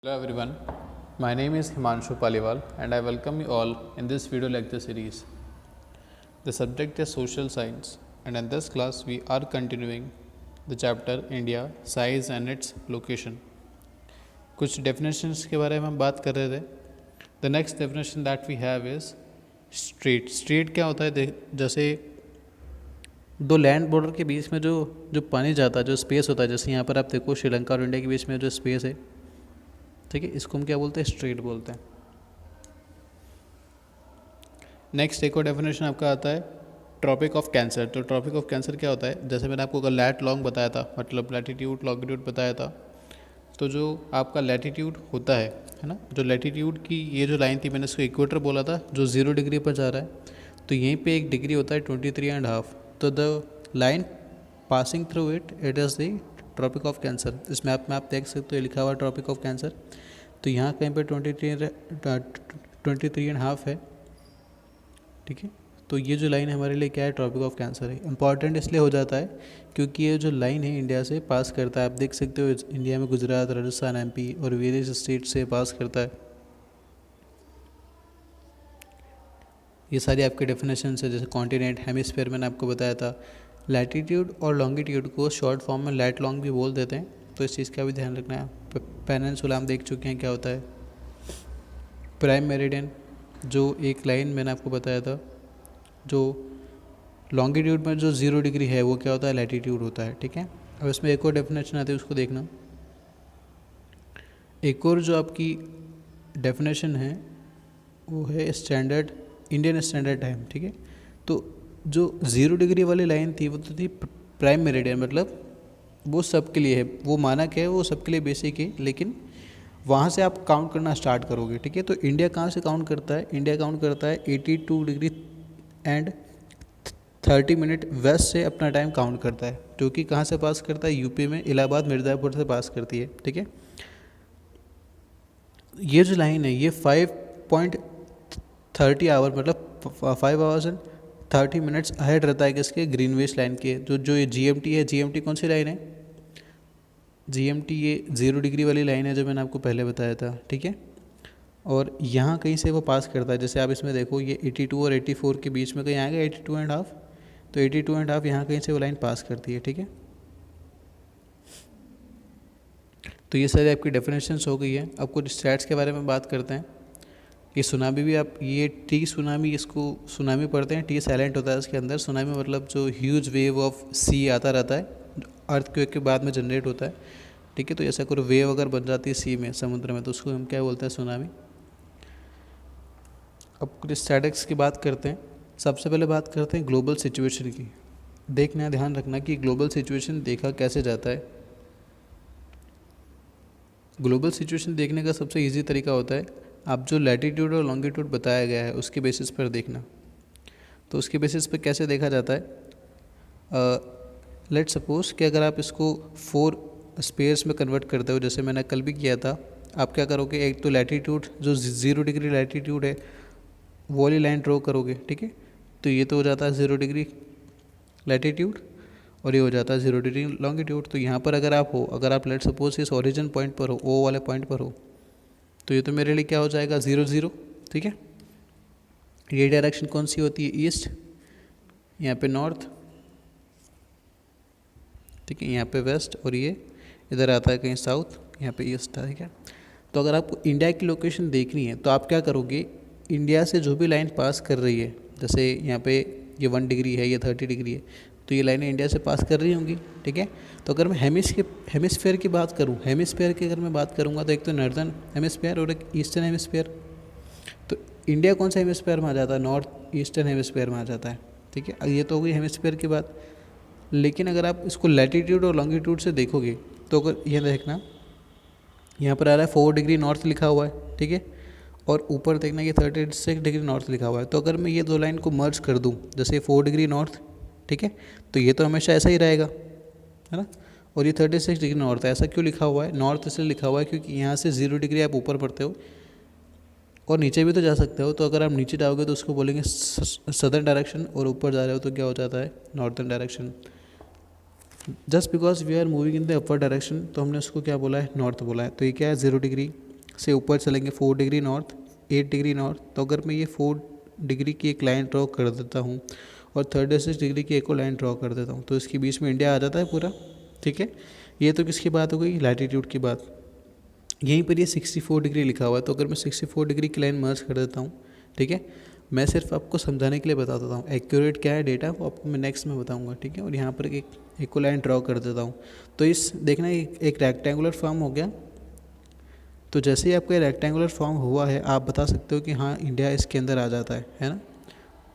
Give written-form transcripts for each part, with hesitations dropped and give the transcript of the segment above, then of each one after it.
Hello everyone, my name is Himanshu Paliwal and I welcome you all in this video lecture series. The subject is social science and in this class we are continuing the chapter India, size and its location. कुछ definitions के बारे में हम बात कर रहे थे. The next definition that we have is street. Street क्या होता है? जैसे दो लैंड बॉर्डर के बीच में जो जो पानी जाता है, जो स्पेस होता है, जैसे यहाँ पर आप देखो श्रीलंका और इंडिया के बीच में जो स्पेस है, ठीक है, इसको हम क्या बोलते हैं? स्ट्रेट बोलते हैं. नेक्स्ट एक और डेफिनेशन आपका आता है ट्रॉपिक ऑफ कैंसर. तो ट्रॉपिक ऑफ कैंसर क्या होता है? जैसे मैंने आपको कल लैट लॉन्ग बताया था, मतलब लैटिट्यूड लॉन्गिट्यूड बताया था. तो जो आपका लैटिट्यूड होता है ना, जो लैटिट्यूड की ये जो लाइन थी, मैंने इसको इक्वेटर बोला था, जो 0 डिग्री पर जा रहा है. तो यहीं पे एक डिग्री होता है 23.5. तो the line passing through it is the Tropic of Cancer. इस मैप में आप देख सकते हो लिखा हुआ है ट्रॉपिक ऑफ कैंसर. तो यहाँ कहीं पर 23.5 है, ठीक है. तो ये जो लाइन हमारे लिए क्या है? ट्रॉपिक ऑफ कैंसर है. इंपॉर्टेंट इसलिए हो जाता है क्योंकि ये जो लाइन है इंडिया से पास करता है. आप देख सकते हो इंडिया में गुजरात, राजस्थान, एमपी और वेरियस स्टेट से पास करता है. ये सारी आपके डेफिनेशन है. जैसे कॉन्टिनेंट, हेमिस्फीयर मैंने आपको बताया था. लैटिट्यूड और लॉन्गिट्यूड को शॉर्ट फॉर्म में लैट लॉन्ग भी बोल देते हैं, तो इस चीज़ का भी ध्यान रखना है. पेनिनसुला हम देख चुके हैं क्या होता है. प्राइम मेरिडियन जो एक लाइन मैंने आपको बताया था, जो लॉन्गिट्यूड में जो 0 डिग्री है वो क्या होता है? लैटिट्यूड होता है, ठीक है. अब इसमें एक और डेफिनेशन आती है, उसको देखना. एक और जो आपकी डेफिनेशन है वो है स्टैंडर्ड, इंडियन स्टैंडर्ड टाइम, ठीक है. तो जो 0 डिग्री वाली लाइन थी वो तो थी प्राइम मेरिडियन, मतलब वो सबके लिए है, वो मानक है, वो सबके लिए बेसिक है. लेकिन वहाँ से आप काउंट करना स्टार्ट करोगे, ठीक है. तो इंडिया कहाँ से काउंट करता है? इंडिया काउंट करता है 82 डिग्री एंड 30 मिनट वेस्ट से अपना टाइम काउंट करता है, जो कि कहाँ से पास करता है? यूपी में इलाहाबाद मिर्ज़ापुर से पास करती है, ठीक है. ये जो लाइन है ये 5.30 आवर, मतलब 5 आवर्स एंड 30 मिनट्स अहेड रहता है किसके? ग्रीनविच लाइन के. जो ये जीएमटी है, जीएमटी कौन सी लाइन है? जीएमटी ये 0 डिग्री वाली लाइन है जो मैंने आपको पहले बताया था, ठीक है. और यहाँ कहीं से वो पास करता है. जैसे आप इसमें देखो ये 82 और 84 के बीच में कहीं आएगा 82.5. तो 82.5 यहाँ कहीं से वो लाइन पास करती है, ठीक है. तो ये सारी आपकी डेफिनेशंस हो गई है. अब कुछ स्टैट्स के बारे में बात करते हैं. ये सुनामी भी आप, ये टी सुनामी, इसको सुनामी पढ़ते हैं. टी साइलेंट होता है इसके अंदर. सुनामी मतलब जो ह्यूज वेव ऑफ सी आता रहता है, अर्थक्वेक के बाद में जनरेट होता है, ठीक है. तो ऐसा कोई वेव अगर बन जाती है सी में, समुद्र में, तो उसको हम क्या बोलते हैं? सुनामी. अब कुछ स्टैटिक्स की बात करते हैं. सबसे पहले बात करते हैं ग्लोबल सिचुएशन की. देखना, ध्यान रखना कि ग्लोबल सिचुएशन देखा कैसे जाता है. ग्लोबल सिचुएशन देखने का सबसे इजी तरीका होता है, आप जो लैटिट्यूड और लॉन्गिट्यूड बताया गया है उसके बेसिस पर देखना. तो उसके बेसिस पर कैसे देखा जाता है? लेट सपोज कि अगर आप इसको 4 स्पेयर्स में कन्वर्ट करते हो, जैसे मैंने कल भी किया था. आप क्या करोगे? एक तो लैटिट्यूड जो 0 डिग्री लैटिट्यूड है वो वाली लाइन ड्रॉ करोगे, ठीक है. तो ये तो हो जाता है 0 डिग्री लैटिट्यूड और ये हो जाता है 0 डिग्री लॉन्गिट्यूड. तो यहाँ पर अगर आप हो, अगर आप लेट सपोज इस ओरिजिन पॉइंट पर हो, ओ वाले पॉइंट पर हो, तो ये तो मेरे लिए क्या हो जाएगा? 0 0, ठीक है. ये डायरेक्शन कौन सी होती है? ईस्ट. यहाँ पे नॉर्थ, ठीक है. यहाँ पे वेस्ट और ये इधर आता है कहीं साउथ, यहाँ पे ईस्ट है, ठीक है. तो अगर आपको इंडिया की लोकेशन देखनी है तो आप क्या करोगे? इंडिया से जो भी लाइन पास कर रही है, जैसे यहाँ पे ये 1 डिग्री है, ये 30 डिग्री है, तो ये लाइनें इंडिया से पास कर रही होंगी, ठीक है. तो अगर मैं हेमिस्फीयर की बात करूँ, हेमिस्फीयर की अगर मैं बात करूँगा तो एक तो नॉर्दर्न हेमिस्फीयर और एक ईस्टर्न हेमिस्फीयर. तो इंडिया कौन सा हेमिस्फीयर में आ जाता है? नॉर्थ ईस्टर्न हेमिस्फीयर में आ जाता है, ठीक है. ये तो हो गई हेमिस्फीयर की बात. लेकिन अगर आप इसको लैटिट्यूड और लॉन्गिट्यूड से देखोगे तो अगर ये देखना, यहाँ पर आ रहा है 4 डिग्री नॉर्थ लिखा हुआ है, ठीक है. और ऊपर देखना ये 36 डिग्री नॉर्थ लिखा हुआ है. तो अगर मैं ये दो लाइन को मर्ज कर दूँ, जैसे 4 डिग्री नॉर्थ, ठीक है, तो ये तो हमेशा ऐसा ही रहेगा, है ना. और ये 36 डिग्री नॉर्थ है. ऐसा क्यों लिखा हुआ है? नॉर्थ इसलिए लिखा हुआ है क्योंकि यहाँ से 0 डिग्री आप ऊपर पढ़ते हो और नीचे भी तो जा सकते हो. तो अगर आप नीचे जाओगे तो उसको बोलेंगे सदर्न डायरेक्शन, और ऊपर जा रहे हो तो क्या हो जाता है? Northern direction. Just because we are moving in the upper direction, तो हमने उसको क्या बोला है? नॉर्थ बोला है. तो ये क्या है? 0 डिग्री से ऊपर चलेंगे 4 डिग्री नॉर्थ, 8 डिग्री नॉर्थ, तो अगर मैं ये 4 डिग्री की एक लाइन ड्रॉ कर देता हूँ और 36 डिग्री की एक और लाइन ड्रॉ कर देता हूँ, तो इसके बीच में इंडिया आ जाता है पूरा। ठीक है, ये तो किसकी बात हो गई, लैटीट्यूड की बात। यहीं पर ये 64 डिग्री लिखा हुआ है, तो अगर मैं 64 डिग्री की लाइन मर्ज कर देता हूँ, ठीक है, मैं सिर्फ आपको समझाने के लिए बता देता हूँ, एक्यूरेट क्या है डेटा वो आपको मैं नेक्स्ट में बताऊँगा। ठीक है, और यहाँ पर एक को लाइन ड्रॉ कर देता हूँ, तो इस देखना एक रेक्टेंगुलर फॉर्म हो गया। तो जैसे ही आपका ये रेक्टेंगुलर फॉर्म हुआ है, आप बता सकते हो कि हाँ इंडिया इसके अंदर आ जाता है ना।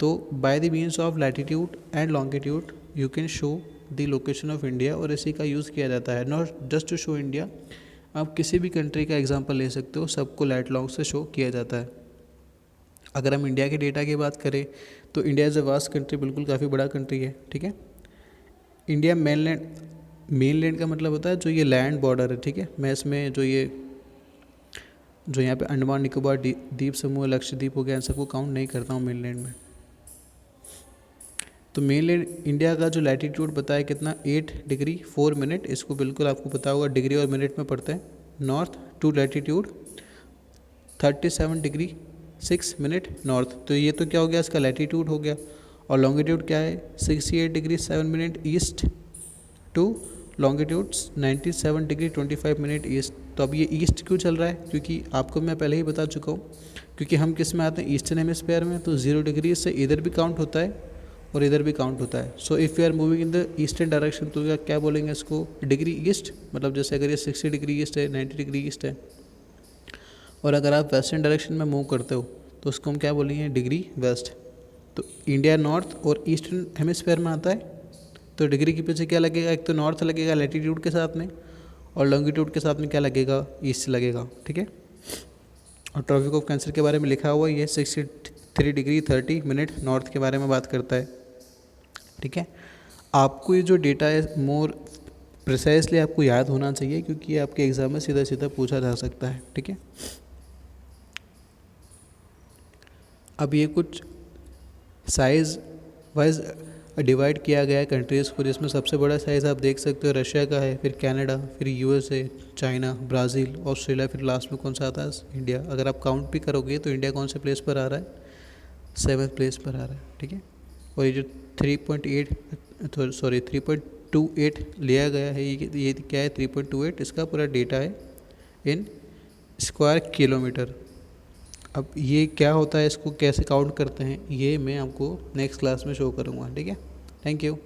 तो by the means of latitude and longitude you can show the location of India, और इसी का यूज़ किया जाता है, not just to show India. आप किसी भी कंट्री का एग्जांपल ले सकते हो, सबको लैट लॉन्ग से शो किया जाता है। अगर हम इंडिया के डेटा की बात करें तो India is a vast country, बिल्कुल काफ़ी बड़ा कंट्री है। ठीक है, इंडिया मेनलैंड का मतलब होता है जो ये लैंड बॉर्डर है। ठीक है, मैं इसमें जो यहाँ पे अंडमान निकोबार द्वीप समूह, लक्षद्वीप हो गया, इन सबको काउंट नहीं करता हूँ मेनलैंड में। तो मेनलैंड इंडिया का जो लैटीट्यूड बताया कितना, 8 डिग्री 4 मिनट, इसको बिल्कुल आपको पता होगा, डिग्री और मिनट में पढ़ते हैं। North to latitude 37 degree 6 minute north, तो ये तो क्या हो गया, इसका लैटीट्यूड हो गया। और लॉन्गिट्यूड क्या है, 68 degree 7 minute east to longitude 97 degree 25 minute east. तो अब ये ईस्ट क्यों चल रहा है, क्योंकि आपको मैं पहले ही बता चुका हूँ, क्योंकि हम किस में आते हैं, ईस्टर्न हेमिस्फीयर में, तो 0 डिग्री से इधर भी काउंट होता है और इधर भी काउंट होता है। So if you are moving in the eastern direction, तो क्या बोलेंगे इसको, डिग्री ईस्ट, मतलब जैसे अगर ये 60 डिग्री ईस्ट है, 90 डिग्री ईस्ट है, और अगर आप वेस्टर्न डायरेक्शन में मूव करते हो तो उसको हम क्या बोलेंगे, डिग्री वेस्ट। तो इंडिया नॉर्थ और ईस्टर्न हेमिस्फीयर में आता है, तो डिग्री के पीछे क्या लगेगा, एक तो नॉर्थ लगेगा लैटीट्यूड के साथ में, और लॉन्गिट्यूड के साथ में क्या लगेगा, ईस्ट लगेगा। ठीक है, और ट्रॉपिक ऑफ कैंसर के बारे में लिखा हुआ ये 63 डिग्री 30 मिनट नॉर्थ के बारे में बात करता है। ठीक है, आपको ये जो डेटा है मोर प्रिसाइसली आपको याद होना चाहिए, क्योंकि ये आपके एग्जाम में सीधा सीधा पूछा जा सकता है। ठीक है, अब ये कुछ साइज़ वाइज डिवाइड किया गया है कंट्रीज़ को, जिसमें सबसे बड़ा साइज़ आप देख सकते हो रशिया का है, फिर कनाडा, फिर यूएसए, चाइना, ब्राज़ील, ऑस्ट्रेलिया, फिर लास्ट में कौन सा आता है, इंडिया। अगर आप काउंट भी करोगे तो इंडिया कौन से प्लेस पर आ रहा है, 7th प्लेस पर आ रहा है। ठीक है, और ये जो 3.28 लिया गया है, ये क्या है, 3.28, इसका पूरा डेटा है इन स्क्वायर किलोमीटर। अब ये क्या होता है, इसको कैसे काउंट करते हैं, ये मैं आपको नेक्स्ट क्लास में शो करूँगा। ठीक है, थैंक यू।